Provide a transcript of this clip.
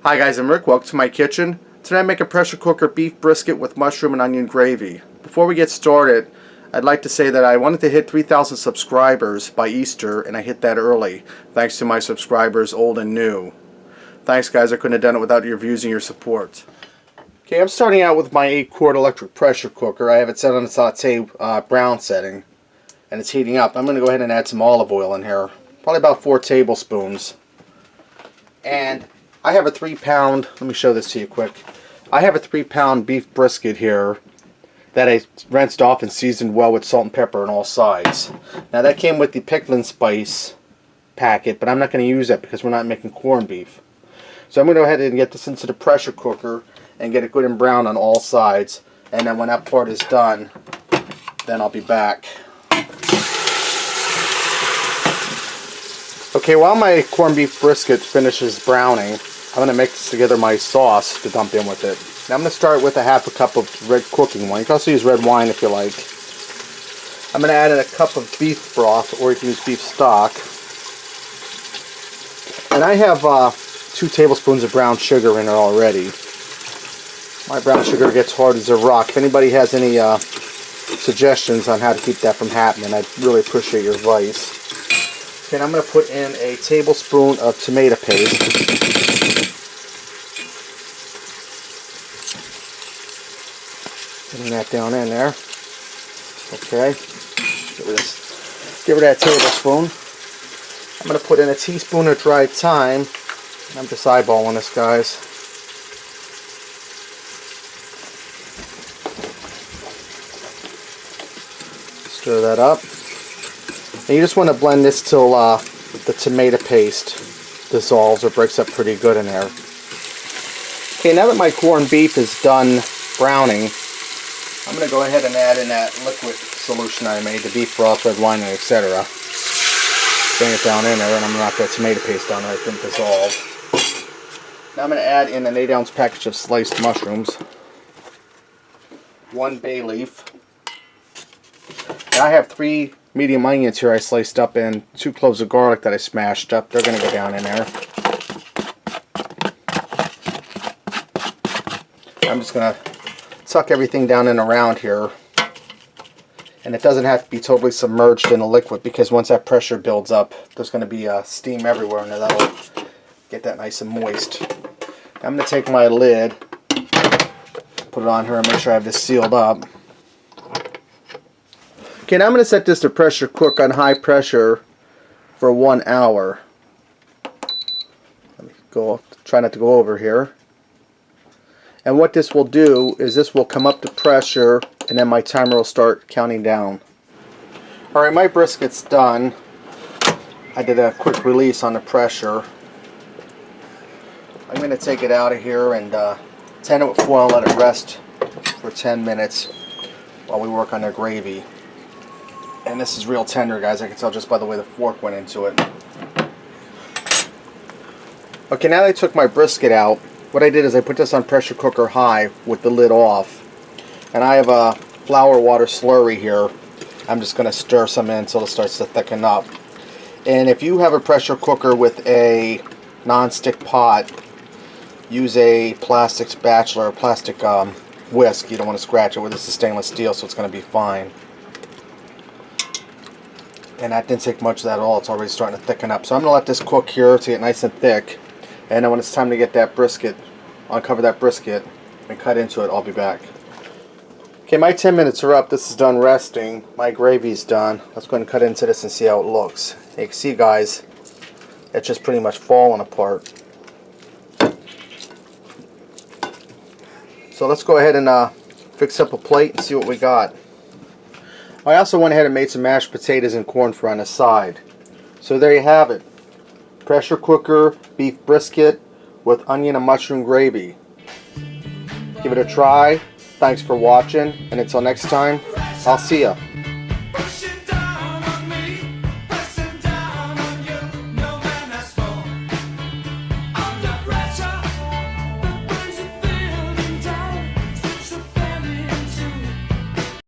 Hi guys, I'm Rick. Welcome to my kitchen. Today I make a pressure cooker beef brisket with mushroom and onion gravy. Before we get started, I'd like to say that I wanted to hit 3,000 subscribers by Easter, and I hit that early, thanks to my subscribers old and new. Thanks guys, I couldn't have done it without your views and your support. Okay, I'm starting out with my 8-quart electric pressure cooker. I have it set on the saute brown setting, and it's heating up. I'm going to go ahead and add some olive oil in here, probably about 4 tablespoons. And I have a 3-pound, let me show this to you quick. I have a 3-pound beef brisket here that I rinsed off and seasoned well with salt and pepper on all sides. Now that came with the pickling spice packet, but I'm not going to use that because we're not making corned beef. So I'm going to go ahead and get this into the pressure cooker and get it good and brown on all sides. And then when that part is done, then I'll be back. Okay, while my corned beef brisket finishes browning, I'm going to mix together my sauce to dump in with it. Now I'm going to start with a half a cup of red cooking wine. You can also use red wine if you like. I'm going to add in a cup of beef broth, or you can use beef stock. And I have 2 tablespoons of brown sugar in there already. My brown sugar gets hard as a rock. If anybody has any suggestions on how to keep that from happening, I'd really appreciate your advice. Okay, and I'm going to put in a tablespoon of tomato paste. Putting that down in there. Okay. Give her that tablespoon. I'm going to put in a teaspoon of dried thyme. I'm just eyeballing this, guys. Stir that up. And you just want to blend this till the tomato paste dissolves or breaks up pretty good in there. Okay, now that my corned beef is done browning, I'm going to go ahead and add in that liquid solution I made, the beef broth, red wine, and etc. Bring it down in there, and I'm going to knock that tomato paste down there. It didn't dissolve. Now I'm going to add in an 8-ounce package of sliced mushrooms, 1 bay leaf. Now I have 3 medium onions here I sliced up, and 2 cloves of garlic that I smashed up. They're going to go down in there. I'm just going to tuck everything down and around here, and it doesn't have to be totally submerged in a liquid, because once that pressure builds up, there's going to be steam everywhere, and that'll get that nice and moist. Now I'm going to take my lid, put it on here, and make sure I have this sealed up. Okay, now I'm going to set this to pressure cook on high pressure for 1 hour. Let me try not to go over here. And what this will do is this will come up to pressure, and then my timer will start counting down. Alright, my brisket's done. I did a quick release on the pressure. I'm going to take it out of here and tin it with foil and let it rest for 10 minutes while we work on the gravy. And this is real tender, guys. I can tell just by the way the fork went into it. Okay, now that I took my brisket out, what I did is I put this on pressure cooker high with the lid off. And I have a flour water slurry here. I'm just going to stir some in until it starts to thicken up. And if you have a pressure cooker with a non-stick pot, use a plastic spatula or plastic whisk. You don't want to scratch it with this is stainless steel, so it's going to be fine. And that didn't take much of that at all. It's already starting to thicken up. So I'm going to let this cook here to get nice and thick. And then when it's time to get that brisket, uncover that brisket and cut into it, I'll be back. Okay, my 10 minutes are up. This is done resting. My gravy's done. Let's go ahead and cut into this and see how it looks. You can see, guys, it's just pretty much falling apart. So let's go ahead and fix up a plate and see what we got. I also went ahead and made some mashed potatoes and corn for on the side. So there you have it. Pressure cooker beef brisket with onion and mushroom gravy. Give it a try. Thanks for watching, and until next time, I'll see ya.